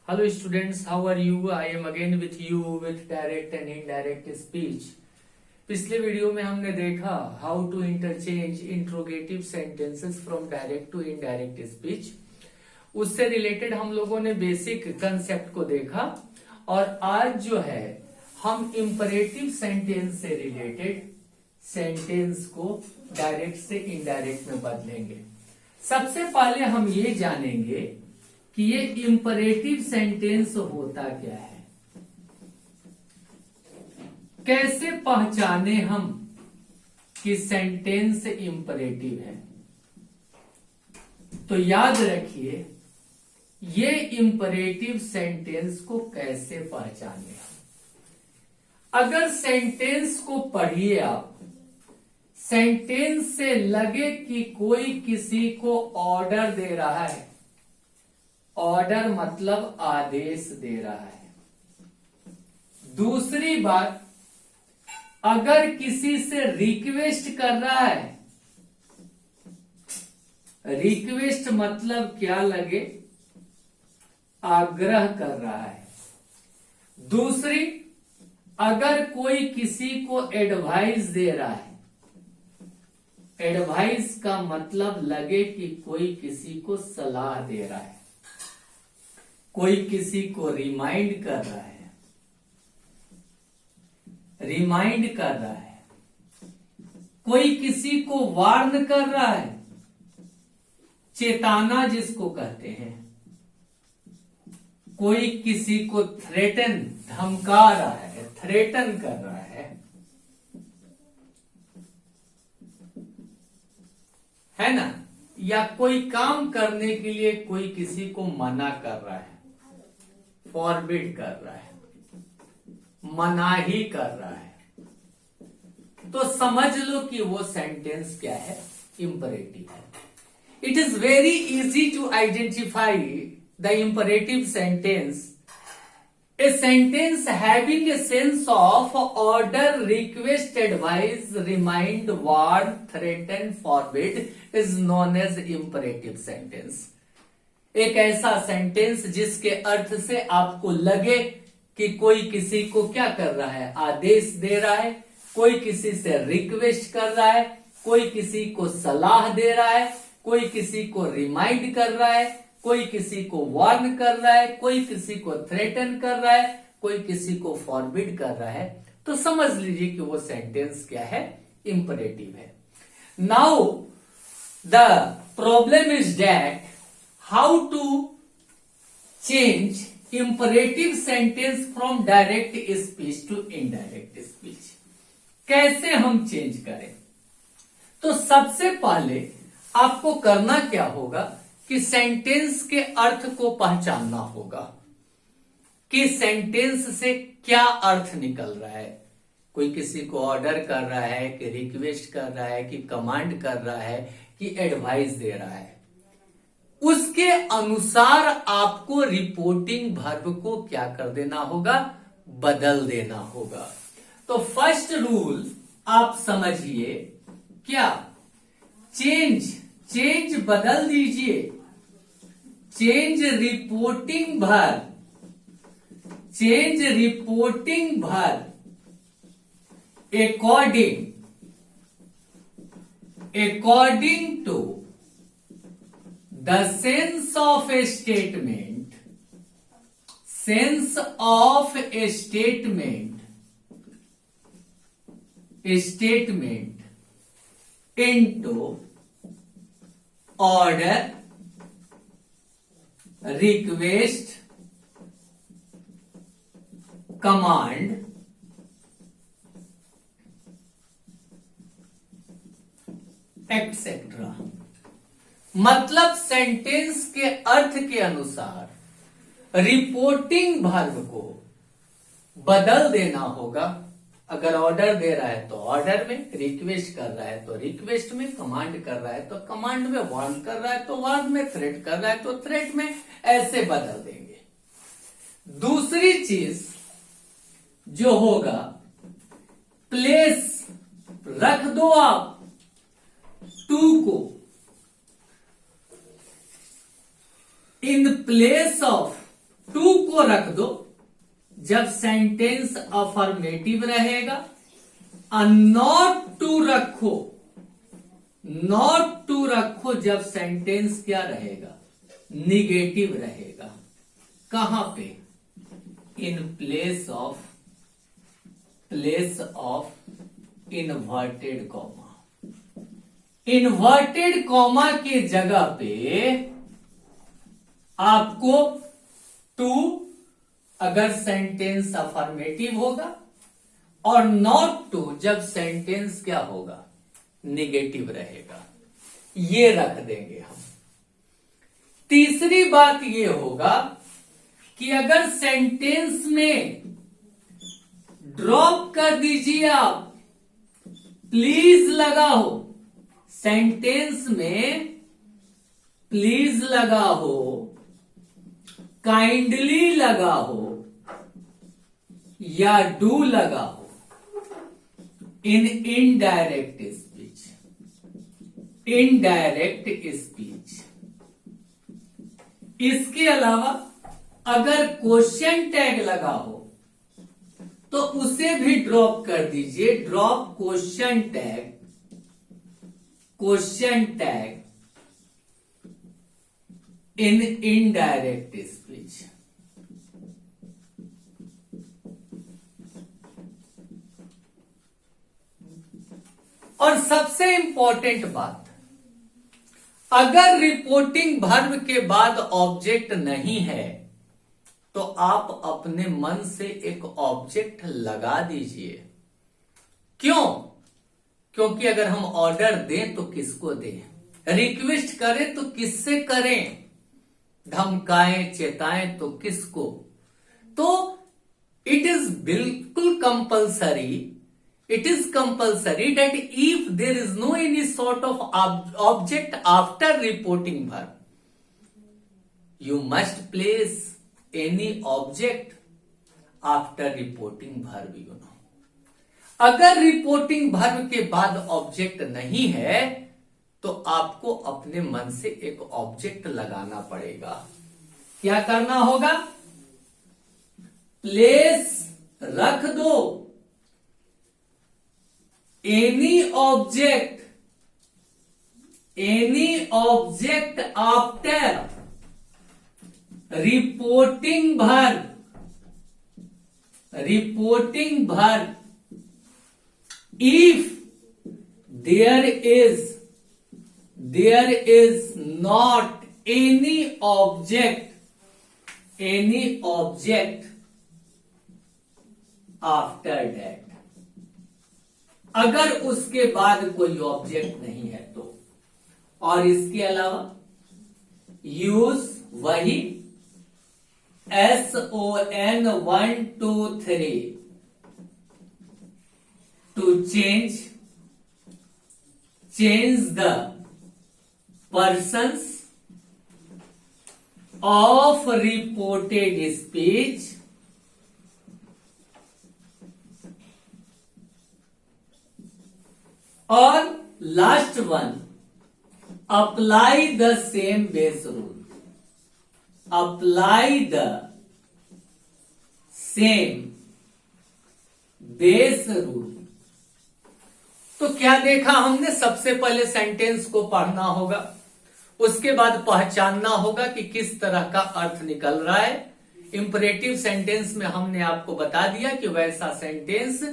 Hello students, how are you? I am again with you with direct and indirect speech. पिछले video में हमने देखा how to interchange interrogative sentences from direct to indirect speech. उससे related हम लोगों ने basic concept को देखा और आज जो है हम इंपरेटिव सेंटेंस से रिलेटेड सेंटेंस को डायरेक्ट से इनडायरेक्ट में बदलेंगे। सबसे पहले हम ये जानेंगे कि ये इंपरेटिव सेंटेंस होता क्या है, कैसे पहचाने हम कि सेंटेंस इंपरेटिव है। तो याद रखिए ये इंपरेटिव सेंटेंस को कैसे पहचाने हम। अगर सेंटेंस को पढ़िए आप, सेंटेंस से लगे कि कोई किसी को ऑर्डर दे रहा है, ऑर्डर मतलब आदेश दे रहा है। दूसरी बात, अगर किसी से रिक्वेस्ट कर रहा है, रिक्वेस्ट मतलब क्या लगे, आग्रह कर रहा है। दूसरी, अगर कोई किसी को एडवाइस दे रहा है, एडवाइस का मतलब लगे कि कोई किसी को सलाह दे रहा है, कोई किसी को रिमाइंड कर रहा है, रिमाइंड कर रहा है, कोई किसी को वार्न कर रहा है, चेताना जिसको कहते हैं, कोई किसी को थ्रेटन धमका रहा है, थ्रेटन कर रहा है ना, या कोई काम करने के लिए कोई किसी को मना कर रहा है, फॉरबिड कर रहा है, मनाही कर रहा है, तो समझ लो कि वो सेंटेंस क्या है, इंपरेटिव है। It is very easy to identify the imperative sentence. A sentence having a sense of order, request, advise, remind, warn, threaten, forbid is known as imperative sentence. एक ऐसा सेंटेंस जिसके अर्थ से आपको लगे कि कोई किसी को क्या कर रहा है, आदेश दे रहा है, कोई किसी से रिक्वेस्ट कर रहा है, कोई किसी को सलाह दे रहा है, कोई किसी को रिमाइंड कर रहा है, कोई किसी को वार्न कर रहा है, कोई किसी को थ्रेटन कर रहा है, कोई किसी को फॉरबिड कर रहा है, तो समझ लीजिए कि वो सेंटेंस क्या है, इंपरेटिव है। Now the problem is that how to change imperative sentence from direct speech to indirect speech. कैसे हम चेंज करें? तो सबसे पहले आपको करना क्या होगा कि सेंटेंस के अर्थ को पहचानना होगा कि सेंटेंस से क्या अर्थ निकल रहा है। कोई किसी को ऑर्डर कर रहा है, कि रिक्वेस्ट कर रहा है, कि कमांड कर रहा है, कि एडवाइस दे रहा है, उसके अनुसार आपको रिपोर्टिंग वर्ब को क्या कर देना होगा, बदल देना होगा। तो फर्स्ट रूल आप समझिए, क्या चेंज बदल दीजिए, change reporting verb, change reporting verb according to the sense of a statement, sense of a statement into order, request, command, etcetera. मतलब सेंटेंस के अर्थ के अनुसार रिपोर्टिंग वर्ब को बदल देना होगा। अगर ऑर्डर दे रहा है तो ऑर्डर में, रिक्वेस्ट कर रहा है तो रिक्वेस्ट में, कमांड कर रहा है तो कमांड में, वार्न कर रहा है तो वार्न में, थ्रेट कर रहा है तो थ्रेट में, ऐसे बदल देंगे। दूसरी चीज जो होगा, प्लेस रख दो आप टू को in place of, to को रख दो जब सेंटेंस अफर्मेटिव रहेगा, और नॉट टू रखो, नॉट टू रखो जब सेंटेंस क्या रहेगा, निगेटिव रहेगा। कहां पे? In place of inverted comma. Inverted comma के जगह पे आपको टू अगर सेंटेंस अफर्मेटिव होगा, और नॉट टू जब सेंटेंस क्या होगा, निगेटिव रहेगा, ये रख देंगे हम। तीसरी बात ये होगा कि अगर सेंटेंस में ड्रॉप कर दीजिए आप, प्लीज लगा हो, सेंटेंस में प्लीज लगा हो, काइंडली लगा हो, या डू लगा हो, in indirect speech, indirect speech. इसके अलावा अगर क्वेश्चन टैग लगा हो तो उसे भी ड्रॉप कर दीजिए। Drop question tag, question tag in indirect speech. और सबसे इंपॉर्टेंट बात, अगर रिपोर्टिंग वर्ब के बाद ऑब्जेक्ट नहीं है तो आप अपने मन से एक ऑब्जेक्ट लगा दीजिए। क्यों? क्योंकि अगर हम ऑर्डर दें तो किसको दें, रिक्वेस्ट करें तो किससे करें, धमकाएं चेताएं तो किसको। तो इट इज बिल्कुल compulsory, it is compulsory that if there is no any sort of object after reporting verb, you must place any object after reporting verb, you know. अगर रिपोर्टिंग वर्ब के बाद ऑब्जेक्ट नहीं है तो आपको अपने मन से एक ऑब्जेक्ट लगाना पड़ेगा। क्या करना होगा? प्लेस रख दो any object after reporting verb if there is not any object after that। अगर उसके बाद कोई ऑब्जेक्ट नहीं है तो। और इसके अलावा यूज वही SON 1 2 3 to change the persons of reported speech और last one, apply the same base rule, apply the same base rule. तो क्या देखा हमने? सबसे पहले सेंटेंस को पढ़ना होगा, उसके बाद पहचानना होगा कि किस तरह का अर्थ निकल रहा है। इंपरेटिव सेंटेंस में हमने आपको बता दिया कि वैसा सेंटेंस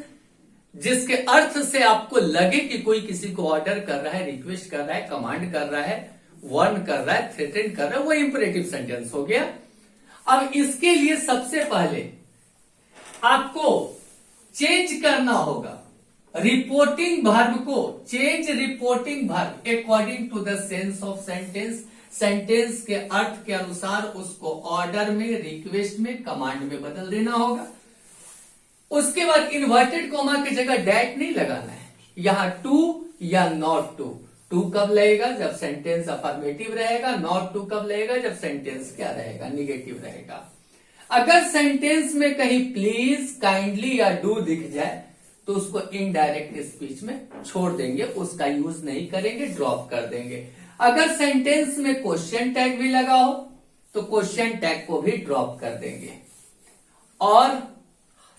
जिसके अर्थ से आपको लगे कि कोई किसी को ऑर्डर कर रहा है, रिक्वेस्ट कर रहा है, कमांड कर रहा है, वार्न कर रहा है, थ्रेटन कर रहा है, वो इंपरेटिव सेंटेंस हो गया। अब इसके लिए सबसे पहले आपको चेंज करना होगा रिपोर्टिंग वर्ब को। Change reporting verb according to the sense of sentence, sentence के अर्थ के अनुसार उसको ऑर्डर में, रिक्वेस्ट में, कमांड में बदल देना होगा। उसके बाद इन्वर्टेड कॉमा की जगह डैट नहीं लगाना है, यहां टू या नॉट टू। टू कब लगेगा? जब सेंटेंस अफर्मेटिव रहेगा। नॉट टू कब लगेगा? जब सेंटेंस क्या रहेगा? निगेटिव रहेगा। अगर सेंटेंस में कहीं प्लीज, काइंडली या डू दिख जाए तो उसको इनडायरेक्ट स्पीच में छोड़ देंगे, उसका यूज नहीं करेंगे, ड्रॉप कर देंगे। अगर सेंटेंस में क्वेश्चन टैग भी लगा हो तो क्वेश्चन टैग को भी ड्रॉप कर देंगे। और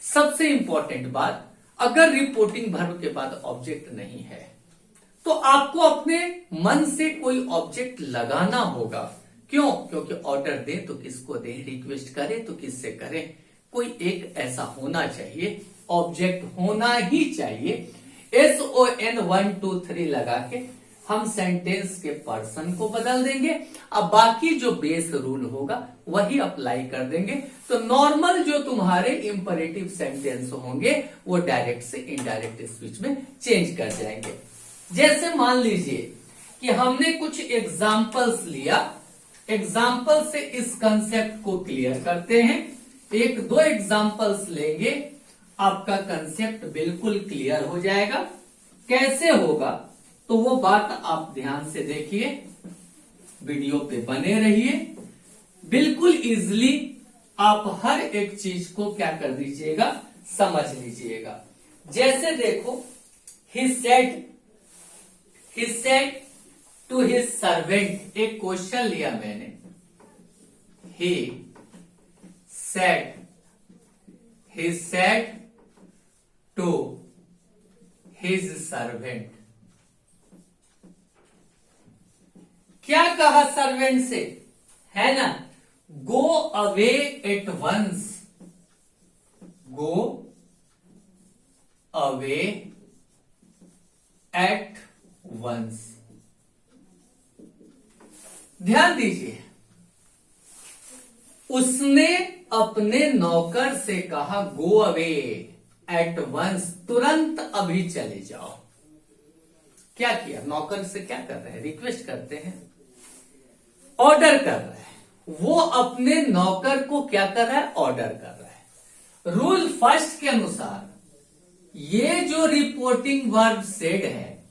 सबसे इंपॉर्टेंट बात, अगर रिपोर्टिंग वर्ब के बाद ऑब्जेक्ट नहीं है तो आपको अपने मन से कोई ऑब्जेक्ट लगाना होगा। क्यों? क्योंकि ऑर्डर दें तो किसको दें, रिक्वेस्ट करें तो किससे करें, कोई एक ऐसा होना चाहिए, ऑब्जेक्ट होना ही चाहिए। SON 1 2 3 लगा के हम सेंटेंस के पर्सन को बदल देंगे। अब बाकी जो बेस रूल होगा वही अप्लाई कर देंगे। तो नॉर्मल जो तुम्हारे इंपरेटिव सेंटेंस होंगे वो डायरेक्ट से इनडायरेक्ट स्पीच में चेंज कर जाएंगे। जैसे मान लीजिए कि हमने कुछ एग्जाम्पल्स लिया, एग्जाम्पल से इस कंसेप्ट को क्लियर करते हैं। एक दो एग्जाम्पल्स लेंगे, आपका कंसेप्ट बिल्कुल क्लियर हो जाएगा। कैसे होगा तो वो बात आप ध्यान से देखिए, वीडियो पे बने रहिए। बिल्कुल इजीली आप हर एक चीज को क्या कर दीजिएगा, समझ लीजिएगा। जैसे देखो, he said to his servant, एक क्वेश्चन लिया मैंने, he said to his servant, क्या कहा सर्वेंट से, है ना, go away at once, go away at once. ध्यान दीजिए, उसने अपने नौकर से कहा गो अवे एट वंस, तुरंत अभी चले जाओ। क्या किया, नौकर से क्या कर रहे हैं, रिक्वेस्ट करते हैं, ऑर्डर कर रहा है। वो अपने नौकर को क्या कर रहा है, ऑर्डर कर रहा है। रूल फर्स्ट के अनुसार ये जो रिपोर्टिंग वर्ब सेड है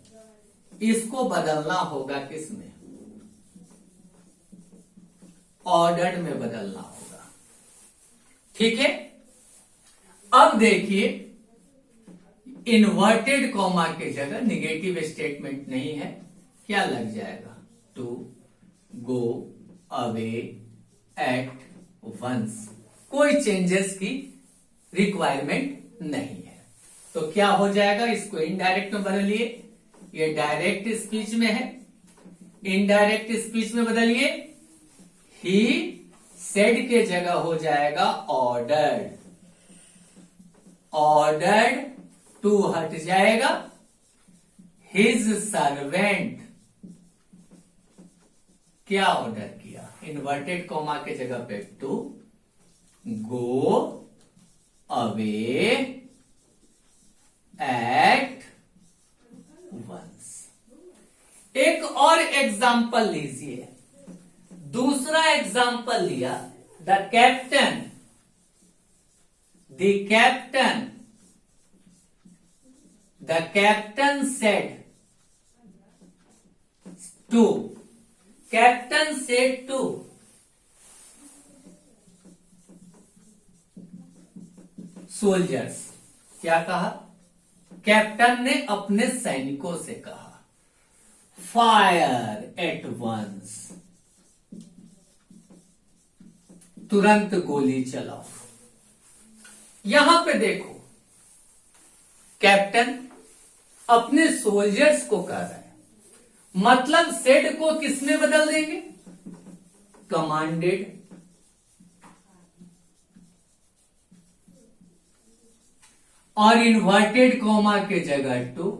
इसको बदलना होगा किसमें, ऑर्डर्ड में बदलना होगा। ठीक है, अब देखिए, इन्वर्टेड कॉमा के जगह निगेटिव स्टेटमेंट नहीं है, क्या लग जाएगा, to go away at once. कोई चेंजेस की रिक्वायरमेंट नहीं है। तो क्या हो जाएगा, इसको इनडायरेक्ट में बदलिए, ये डायरेक्ट स्पीच में है, इनडायरेक्ट स्पीच में बदलिए, ही सेड के जगह हो जाएगा ऑर्डर्ड, ऑर्डर्ड टू हट जाएगा, हिज सर्वेंट क्या ऑर्डर किया, इन्वर्टेड कॉमा के जगह पे to go away at once. एक और एग्जाम्पल लीजिए, दूसरा एग्जाम्पल लिया, the captain said to, captain said to soldiers, क्या कहा, कैप्टन ने अपने सैनिकों से कहा फायर एट वंस, तुरंत गोली चलाओ। यहां पे देखो, कैप्टन अपने सोल्जर्स को कह रहा है, मतलब सेड को किसमें बदल देंगे, कमांडेड, और इन्वर्टेड कॉमा के जगह टू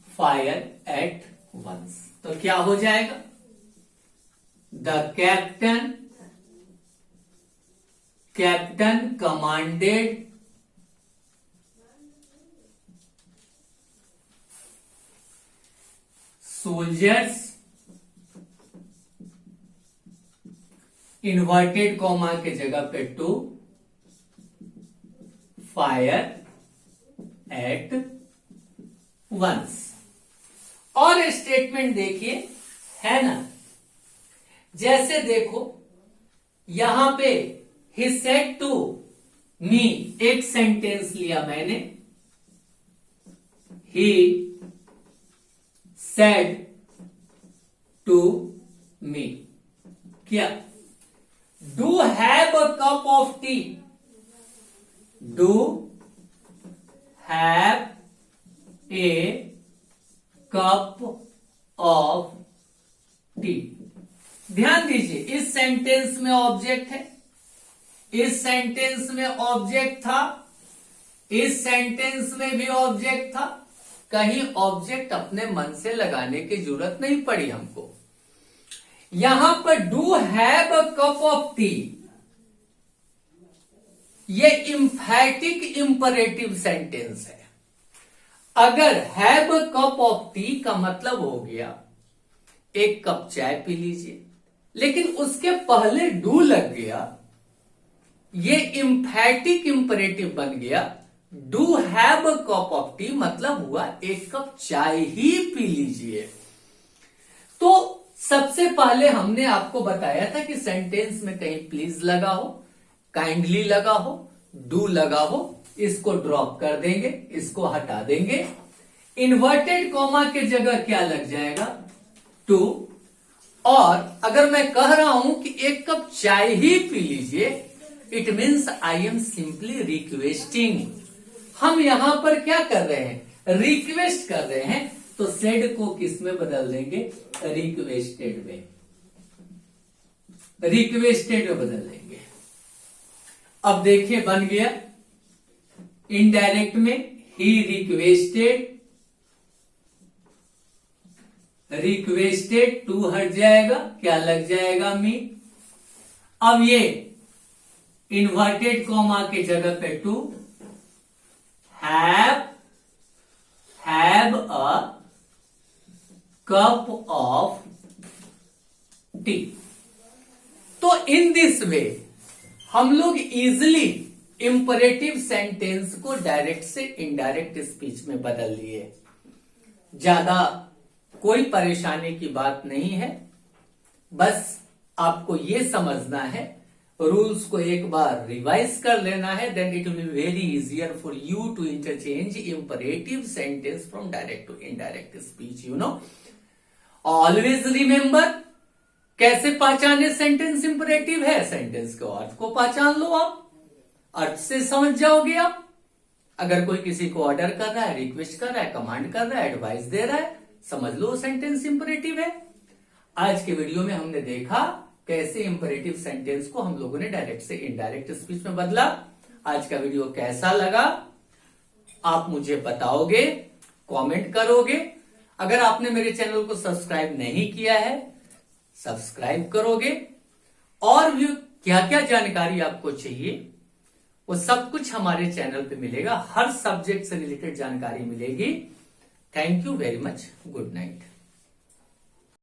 फायर एट वंस। तो क्या हो जाएगा, the captain commanded soldiers, inverted comma के जगह पे टू फायर एट वंस। और स्टेटमेंट देखिए, है ना, जैसे देखो यहां पे ही सेड टू मी, एक सेंटेंस लिया मैंने, ही सेड टू मी, क्या, do have a cup of T, do have a cup of T. ध्यान दीजिए, इस सेंटेंस में ऑब्जेक्ट है, इस सेंटेंस में ऑब्जेक्ट था, इस सेंटेंस में भी ऑब्जेक्ट था। कहीं ऑब्जेक्ट अपने मन से लगाने की जरूरत नहीं पड़ी हमको। यहां पर do have a cup of T, ये इंफैटिक इंपरेटिव सेंटेंस है। अगर have a cup of T का मतलब हो गया एक कप चाय पी लीजिए, लेकिन उसके पहले डू लग गया, ये इंफैटिक इंपरेटिव बन गया। Do have a cup of T मतलब हुआ एक कप चाय ही पी लीजिए। तो सबसे पहले हमने आपको बताया था कि सेंटेंस में कहीं प्लीज लगा हो, काइंडली लगा हो, डू लगा हो, इसको ड्रॉप कर देंगे, इसको हटा देंगे। इन्वर्टेड कॉमा के जगह क्या लग जाएगा? टू। और अगर मैं कह रहा हूं कि एक कप चाय ही पी लीजिए, it means I am simply requesting. हम यहां पर क्या कर रहे हैं? रिक्वेस्ट कर रहे हैं। तो सेड को किस में बदल देंगे? रिक्वेस्टेड में, रिक्वेस्टेड में बदल देंगे। अब देखिए बन गया इनडायरेक्ट में ही रिक्वेस्टेड, रिक्वेस्टेड टू हट जाएगा, क्या लग जाएगा? मी। अब ये इन्वर्टेड कॉमा के जगह पे to, have a cup of tea. तो इन दिस वे हम लोग इजिली इंपरेटिव सेंटेंस को डायरेक्ट से इनडायरेक्ट स्पीच में बदल लिए। ज्यादा कोई परेशानी की बात नहीं है, बस आपको यह समझना है, रूल्स को एक बार रिवाइज कर लेना है, then it will be very easier for you to interchange imperative sentence from direct to indirect speech. You know, always remember कैसे पहचाने सेंटेंस इंपरेटिव है? सेंटेंस के अर्थ को पहचान लो, आप अर्थ से समझ जाओगे आप। अगर कोई किसी को ऑर्डर कर रहा है, रिक्वेस्ट कर रहा है, कमांड कर रहा है, एडवाइस दे रहा है, समझ लो सेंटेंस इंपरेटिव है। आज के वीडियो में हमने देखा कैसे इंपरेटिव सेंटेंस को हम लोगों ने डायरेक्ट से इनडायरेक्ट स्पीच में बदला। आज का वीडियो कैसा लगा आप मुझे बताओगे, कमेंट करोगे। अगर आपने मेरे चैनल को सब्सक्राइब नहीं किया है, सब्सक्राइब करोगे। और भी क्या क्या जानकारी आपको चाहिए वो सब कुछ हमारे चैनल पे मिलेगा। हर सब्जेक्ट से रिलेटेड जानकारी मिलेगी। Thank you very much. Good night.